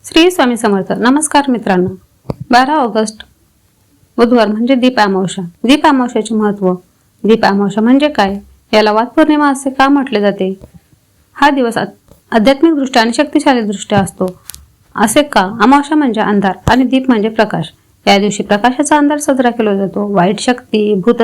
श्री स्वामी समर्थ. नमस्कार मित्रांनो. 12 ऑगस्ट बुधवार म्हणजे दीप अमावस्या. दीप अमावस्याचे महत्व. दीप अमावस्या म्हणजे काय, याला वात पौर्णिमा असे का म्हटले जाते, हा दिवस आध्यात्मिक दृष्ट्या आणि शक्तिशाली दृष्ट्या असतो असे का. अमावस्या म्हणजे अंधार आणि दीप म्हणजे प्रकाश. या दिवशी प्रकाशाचा अंधार साजरा केला जातो. वाईट शक्ती, भूत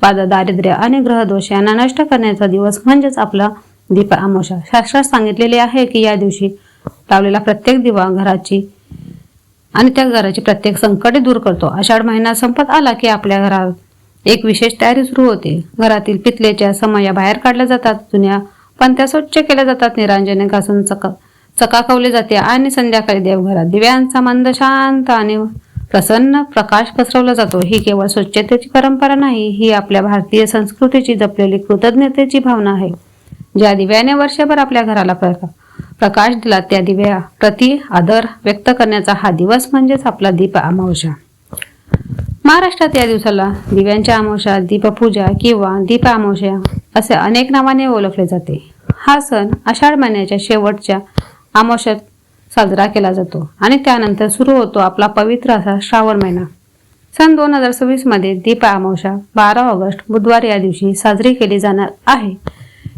बाधा, दारिद्र्य आणि ग्रहदोष यांना नष्ट करण्याचा दिवस म्हणजेच आपला दीप अमावस्या. शास्त्रात सांगितलेले आहे की या दिवशी लावलेला प्रत्येक दिवा घराची आणि त्या घराची प्रत्येक संकटे दूर करतो. आषाढ महिना संपत आला की आपल्या घरात एक विशेष तयारी सुरू होते. घरातील पितलेच्या समया बाहेर काढल्या जातात, जुन्या पंत्या स्वच्छ केल्या जातात, निरांजने घासून चकाकवले जाते आणि संध्याकाळी देवघरात दिव्यांचा मंद, शांत आणि प्रसन्न प्रकाश पसरवला जातो. ही केवळ स्वच्छतेची परंपरा नाही, ही आपल्या भारतीय संस्कृतीची जपलेली कृतज्ञतेची भावना आहे. ज्या दिव्याने वर्षभर आपल्या घराला प्रकाश दिला, त्या दिव्या प्रति आदर व्यक्त करण्याचा हा दिवस म्हणजेच आपला दीप अमावस्या. महाराष्ट्रात या दिवसाला दिव्यांच्या अमावस्या, दीपपूजा किंवा दीप अमावस्या असे अनेक नावाने ओळखले जाते. हा सण आषाढ महिन्याच्या शेवटच्या अमावस्यात साजरा केला जातो आणि त्यानंतर सुरू होतो आपला पवित्र असा श्रावण महिना. सन 2026 मध्ये दीप अमावस्या 12 ऑगस्ट बुधवार या दिवशी साजरी केली जाणार आहे.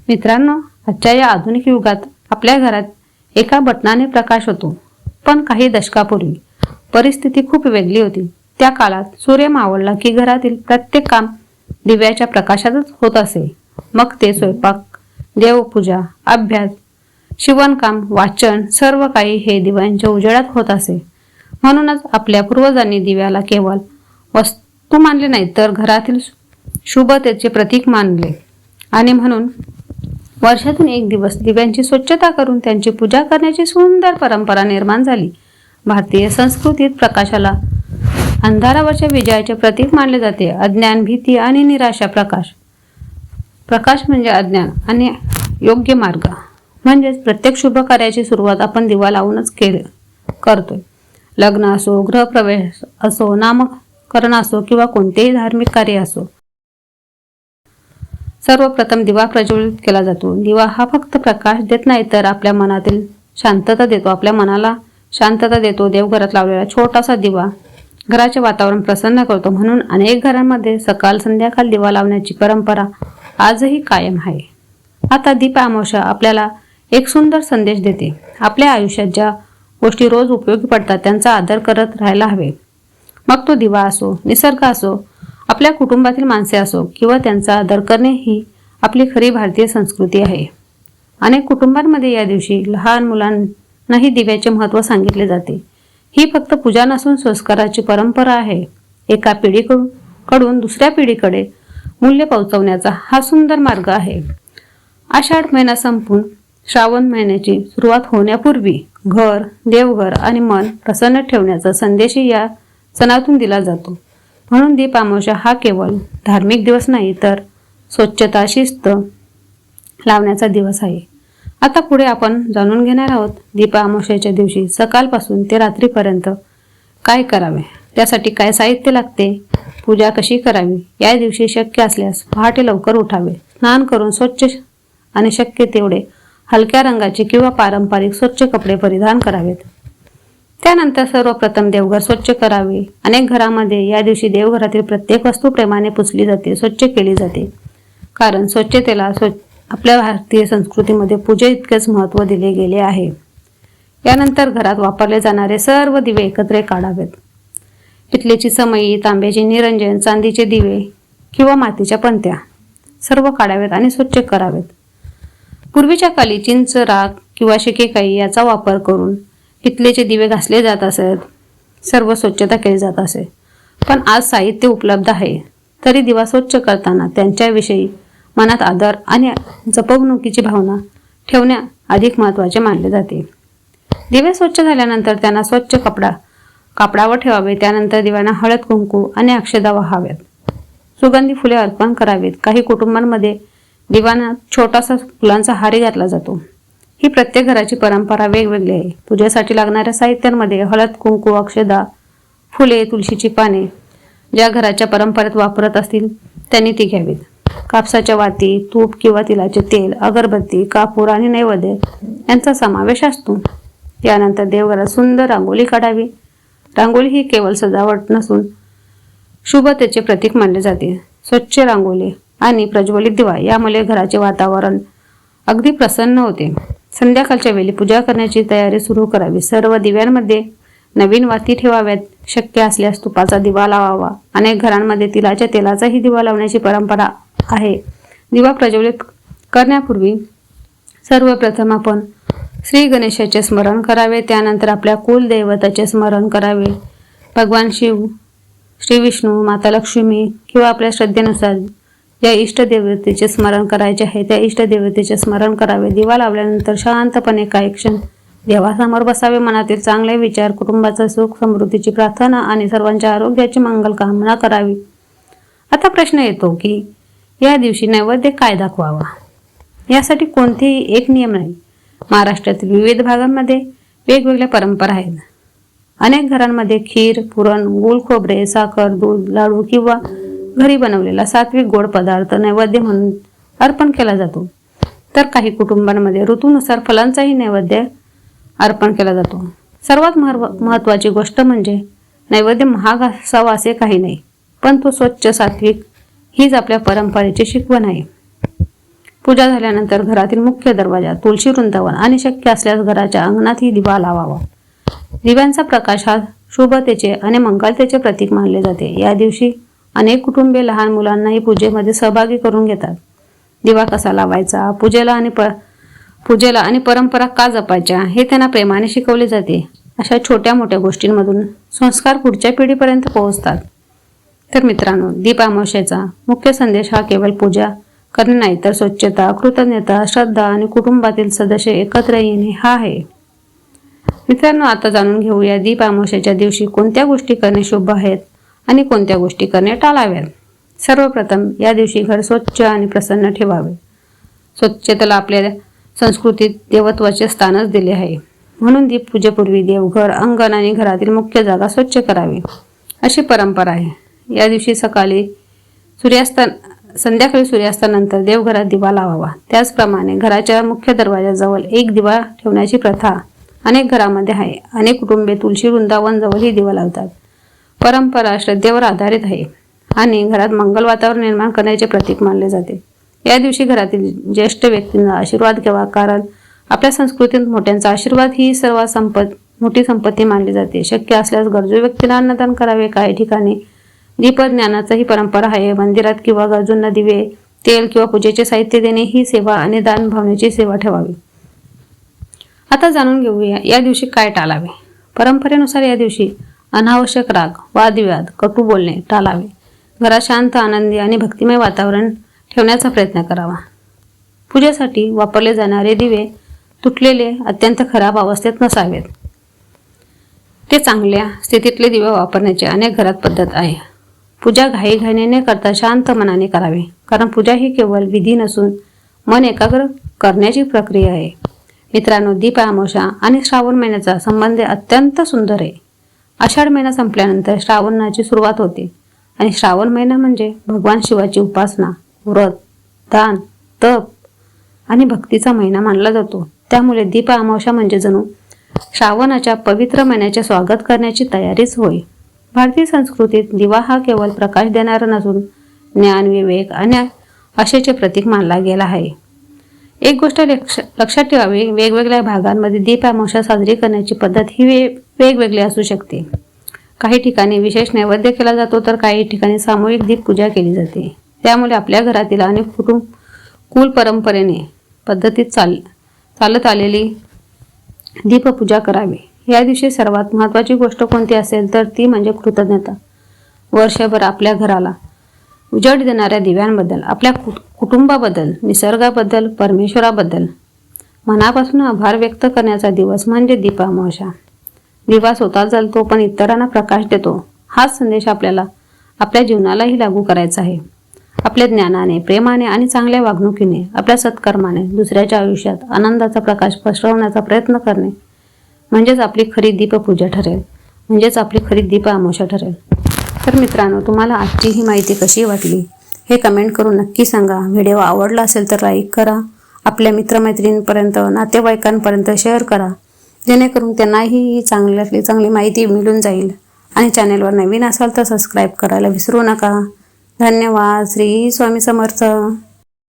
मित्रांनो, आजच्या या आधुनिक युगात आपल्या घरात एका बटनाने प्रकाश होतो, पण काही दशकापूर्वी परिस्थिती खूप वेगळी होती. त्या काळात सूर्य मावळला की घरातील प्रत्येक काम दिव्याच्या प्रकाशातच होत असे. मग ते स्वयंपाक, देवपूजा, अभ्यास, शिवणकाम, वाचन सर्व काही हे दिव्यांच्या उजेडात होत असे. म्हणूनच आपल्या पूर्वजांनी दिव्याला केवळ वस्तू मानले नाही, तर घरातील शुभतेचे प्रतीक मानले आणि म्हणून वर्षातून एक दिवस दिव्यांची स्वच्छता करून त्यांची पूजा करण्याची सुंदर परंपरा निर्माण झाली. भारतीय संस्कृतीत प्रकाशाला अंधारावरच्या विजयाचे प्रतीक मानले जाते. अज्ञान, भीती आणि निराशा प्रकाश म्हणजे अज्ञान आणि योग्य मार्ग. म्हणजेच प्रत्येक शुभ कार्याची सुरुवात आपण दिवा लावूनच करतोय. लग्न असो, गृहप्रवेश असो, नामकरण असो किंवा कोणतेही धार्मिक कार्य असो, सर्वप्रथम दिवा प्रज्वलित केला जातो. दिवा हा फक्त प्रकाश देत नाही, तर आपल्या मनातील शांतता देतो. आपल्या मनाला शांतता देतो. देवघरात लावलेला छोटासा दिवा घराचे वातावरण प्रसन्न करतो. म्हणून अनेक घरांमध्ये सकाळ संध्याकाळ दिवा लावण्याची परंपरा आजही कायम आहे. आता दीप अमावस्या आपल्याला एक सुंदर संदेश देते. आपल्या आयुष्यात ज्या गोष्टी रोज उपयोगी पडतात त्यांचा आदर करत राहायला हवे. मग तो दिवा असो, निसर्ग असो, आपल्या कुटुंबातील माणसे असो किंवा त्यांचा आदर करणे ही आपली खरी भारतीय संस्कृती आहे. अनेक कुटुंबांमध्ये या दिवशी लहान मुलांनाही दिव्याचे महत्त्व सांगितले जाते. ही फक्त पूजा नसून संस्काराची परंपरा आहे. एका पिढीकडून दुसऱ्या पिढीकडे मूल्य पोहोचवण्याचा हा सुंदर मार्ग आहे. आषाढ महिना संपून श्रावण महिन्याची सुरुवात होण्यापूर्वी घर, देवघर आणि मन प्रसन्न ठेवण्याचा संदेशही या सणातून दिला जातो. म्हणून दीप अमावस्या हा केवळ धार्मिक दिवस नाही, तर स्वच्छता, शिस्त लावण्याचा दिवस आहे. आता पुढे आपण जाणून घेणार आहोत दीप अमावस्याच्या दिवशी सकाळपासून ते रात्रीपर्यंत काय करावे, त्यासाठी काय साहित्य लागते, पूजा कशी करावी. या दिवशी शक्य असल्यास पहाटे लवकर उठावे, स्नान करून स्वच्छ आणि शक्य तेवढे हलक्या रंगाचे किंवा पारंपरिक स्वच्छ कपडे परिधान करावेत. त्यानंतर सर्वप्रथम देवघर स्वच्छ करावे. अनेक घरांमध्ये या दिवशी देवघरातील प्रत्येक वस्तू प्रेमाने पुसली जाते, स्वच्छ केली जाते, कारण स्वच्छतेला आपल्या भारतीय संस्कृतीमध्ये पूजे इतकेच महत्त्व दिले गेले आहे. यानंतर घरात वापरले जाणारे सर्व दिवे एकत्र काढावेत. पितलेची समई, तांब्याची निरंजन, चांदीचे दिवे किंवा मातीच्या पंत्या सर्व काढावेत आणि स्वच्छ करावेत. पूर्वीच्या काली चिंच, राख किंवा शिकेकाई याचा वापर करून पितलेचे दिवे घासले जात असत, सर्व स्वच्छता केली जात असे. पण आज साहित्य उपलब्ध आहे, तरी दिवा स्वच्छ करताना त्यांच्याविषयी मनात आदर आणि जपणुकीची भावना ठेवणे अधिक महत्त्वाचे मानले जाते. दिवे स्वच्छ झाल्यानंतर त्यांना स्वच्छ कापडावर ठेवावे. त्यानंतर दिव्यांना हळद, कुंकू आणि अक्षदा वाहाव्यात. सुगंधी फुले अर्पण करावीत. काही कुटुंबांमध्ये दिव्यांना छोटासा फुलांचा हारही घातला जातो. ही प्रत्येक घराची परंपरा वेगवेगळी आहे. पूजेसाठी लागणाऱ्या साहित्यांमध्ये हळद, कुंकू, अक्षदा, फुले, तुळशीची पाने ज्या घराच्या परंपरेत वापरत असतील त्यांनी ती घ्यावीत. कापसाच्या वाती, तूप किंवा तिलाचे तेल, अगरबत्ती, कापूर आणि नैवेद्य यांचा समावेश असतो. त्यानंतर देवघरात सुंदर रांगोळी काढावी. रांगोळी ही केवळ सजावट नसून शुभतेचे प्रतीक मानले जाते. स्वच्छ रांगोळी आणि प्रज्वलित दिवा यामुळे घराचे वातावरण अगदी प्रसन्न होते. संध्याकाळच्या वेळी पूजा करण्याची तयारी सुरू करावी. सर्व दिव्यांमध्ये नवीन वाती ठेवाव्यात. शक्य असल्यास तुपाचा दिवा लावावा. अनेक घरांमध्ये तिळाच्या तेलाचाही दिवा लावण्याची परंपरा आहे. दिवा प्रज्वलित करण्यापूर्वी सर्वप्रथम आपण श्री गणेशाचे स्मरण करावे. त्यानंतर आपल्या कुलदैवताचे स्मरण करावे. भगवान शिव, श्री विष्णू, माता लक्ष्मी किंवा आपल्या श्रद्धेनुसार या इष्टदेवतेचे स्मरण करायचे आहे त्या इष्टदेवतेचे स्मरण करावे. दिवा लावल्यानंतर शांतपणे काही क्षण देवासमोर बसावे. मनातील चांगले विचार, कुटुंबाचा सुख समृद्धीची प्रार्थना आणि सर्वांच्या आरोग्याची मंगल कामना करावी. आता प्रश्न येतो की या दिवशी नैवेद्य काय दाखवावा. यासाठी कोणतेही एक नियम नाही. महाराष्ट्रातील विविध भागांमध्ये वेगवेगळ्या परंपरा आहेत. अनेक घरांमध्ये खीर, पुरण, गूळ खोबरे, साखर, दूध, लाडू किंवा घरी बनवलेला सात्विक गोड पदार्थ नैवेद्य म्हणून अर्पण केला जातो. तर काही कुटुंबांमध्ये ऋतूनुसार फलांचाही नैवेद्य अर्पण केला जातो. सर्वात महत्त्वाची गोष्ट म्हणजे नैवेद्य महाग असावा असे काही नाही, पण तो स्वच्छ सात्विक हीच आपल्या परंपरेची शिकवण आहे. पूजा झाल्यानंतर घरातील मुख्य दरवाजा, तुळशी वृंदावन आणि शक्य असल्यास घराच्या अंगणातही दिवा लावावा. दिव्यांचा प्रकाश हा शुभतेचे आणि मंगलतेचे प्रतीक मानले जाते. या दिवशी अनेक कुटुंबे लहान मुलांनाही पूजेमध्ये सहभागी करून घेतात. दिवा कसा लावायचा, पूजेला आणि परंपरा का जपायच्या हे त्यांना प्रेमाने शिकवले जाते. अशा छोट्या मोठ्या गोष्टींमधून संस्कार पुढच्या पिढीपर्यंत पोहोचतात. तर मित्रांनो, दीप अमावस्येचा मुख्य संदेश हा केवळ पूजा करणे नाही, तर स्वच्छता, कृतज्ञता, श्रद्धा आणि कुटुंबातील सदस्य एकत्र येणे हा आहे. मित्रांनो, आता जाणून घेऊया दीप अमावस्येच्या दिवशी कोणत्या गोष्टी करणे शुभ आहेत आणि कोणत्या गोष्टी करणे टाळाव्यात. सर्वप्रथम या दिवशी घर स्वच्छ आणि प्रसन्न ठेवावे. स्वच्छतेला आपल्या संस्कृतीत देवत्वाचे स्थानच दिले आहे. म्हणून दीप पूजेपूर्वी देवघर, अंगण आणि घरातील मुख्य जागा स्वच्छ करावी अशी परंपरा आहे. या दिवशी संध्याकाळी सूर्यास्तानंतर देवघरात दिवा लावावा. त्याचप्रमाणे घराच्या मुख्य दरवाजाजवळ एक दिवा ठेवण्याची प्रथा अनेक घरामध्ये आहे. अनेक कुटुंबे तुळशी वृंदावन जवळही दिवा लावतात. परंपरा श्रद्धेवर आधारित आहे आणि घरात मंगल वातावरण निर्माण करण्याचे प्रतीक मानले जाते. या दिवशी घरातील ज्येष्ठ व्यक्तींना आशीर्वाद घ्यावा, कारण आपल्या संस्कृतीत मोठ्यांचा आशीर्वाद ही सर्वात मोठी संपत्ती मानली जाते. शक्य असल्यास गरजू व्यक्तींना अन्नदान करावे. काही ठिकाणी दीपज्ञानाचाही परंपरा आहे. मंदिरात किंवा गरजूंना दिवे, तेल किंवा पूजेचे साहित्य देणे ही सेवा आणि दान भावनेची सेवा ठेवावी. आता जाणून घेऊया या दिवशी काय टाळावे. परंपरेनुसार या दिवशी अनावश्यक राग, वादविवाद, कटू बोलणे टाळावे. घरात शांत, आनंदी आणि भक्तिमय वातावरण ठेवण्याचा प्रयत्न करावा. पूजेसाठी वापरले जाणारे दिवे तुटलेले, अत्यंत खराब अवस्थेत नसावेत. ते चांगल्या स्थितीतले दिवे वापरण्याची अनेक घरात पद्धत आहे. पूजा घाईघाईने न करता शांत मनाने करावी, कारण पूजा ही केवळ विधी नसून मन एकाग्र करण्याची प्रक्रिया आहे. मित्रांनो, दीप अमावस्या आणि श्रावण महिन्याचा संबंध अत्यंत सुंदर आहे. आषाढ महिना संपल्यानंतर श्रावणाची सुरुवात होते आणि श्रावण महिना म्हणजे भगवान शिवाची उपासना, व्रत, दान, तप आणि भक्तीचा महिना मानला जातो. त्यामुळे दीप अमावस्या म्हणजे जणू श्रावणाच्या पवित्र महिन्याचे स्वागत करण्याची तयारीच होय. भारतीय संस्कृतीत दिवा हा केवळ प्रकाश देणारा नसून ज्ञान, विवेक आणि आशेचे प्रतीक मानला गेला आहे. एक गोष्ट लक्षात ठेवावी, वेगवेगळ्या भागांमध्ये दीप अमावस्या साजरी करण्याची पद्धत ही वेगवेगळी असू शकते. काही ठिकाणी विशेष नैवेद्य केला जातो, तर काही ठिकाणी सामूहिक दीप पूजा केली जाते. त्यामुळे आपल्या घरातील अनेक कुल परंपरेने पद्धतीत चालत आलेली दीपपूजा करावी. या दिवशी सर्वात महत्त्वाची गोष्ट कोणती असेल तर ती म्हणजे कृतज्ञता. वर्षभर आपल्या घराला उजेड देणाऱ्या दिव्यांबद्दल, आपल्या कुटुंबाबद्दल, निसर्गाबद्दल, परमेश्वराबद्दल मनापासून आभार व्यक्त करण्याचा दिवस म्हणजे दीप अमावस्या. दिवा स्वतः जळतो पण इतरांना प्रकाश देतो. हाच संदेश आपल्याला आपल्या जीवनालाही लागू करायचा आहे. आपल्या ज्ञानाने, प्रेमाने आणि चांगल्या वागणुकीने, आपल्या सत्कर्माने दुसऱ्याच्या आयुष्यात आनंदाचा प्रकाश पसरवण्याचा प्रयत्न करणे म्हणजेच आपली खरी दीपपूजा ठरेल, म्हणजेच आपली खरी दीप अमावस्या ठरेल. तर मित्रांनो, तुम्हाला आजची ही माहिती कशी वाटली हे कमेंट करून नक्की सांगा. व्हिडिओ आवडला असेल तर लाईक करा, आपल्या मित्रमैत्रिणींपर्यंत, नातेवाईकांपर्यंत शेअर करा जेणेकरून त्यांनाही चांगल्यातली चांगली माहिती मिळून जाईल. आणि चॅनेलवर नवीन असाल तर सबस्क्राईब करायला विसरू नका. धन्यवाद. श्री स्वामी समर्थ.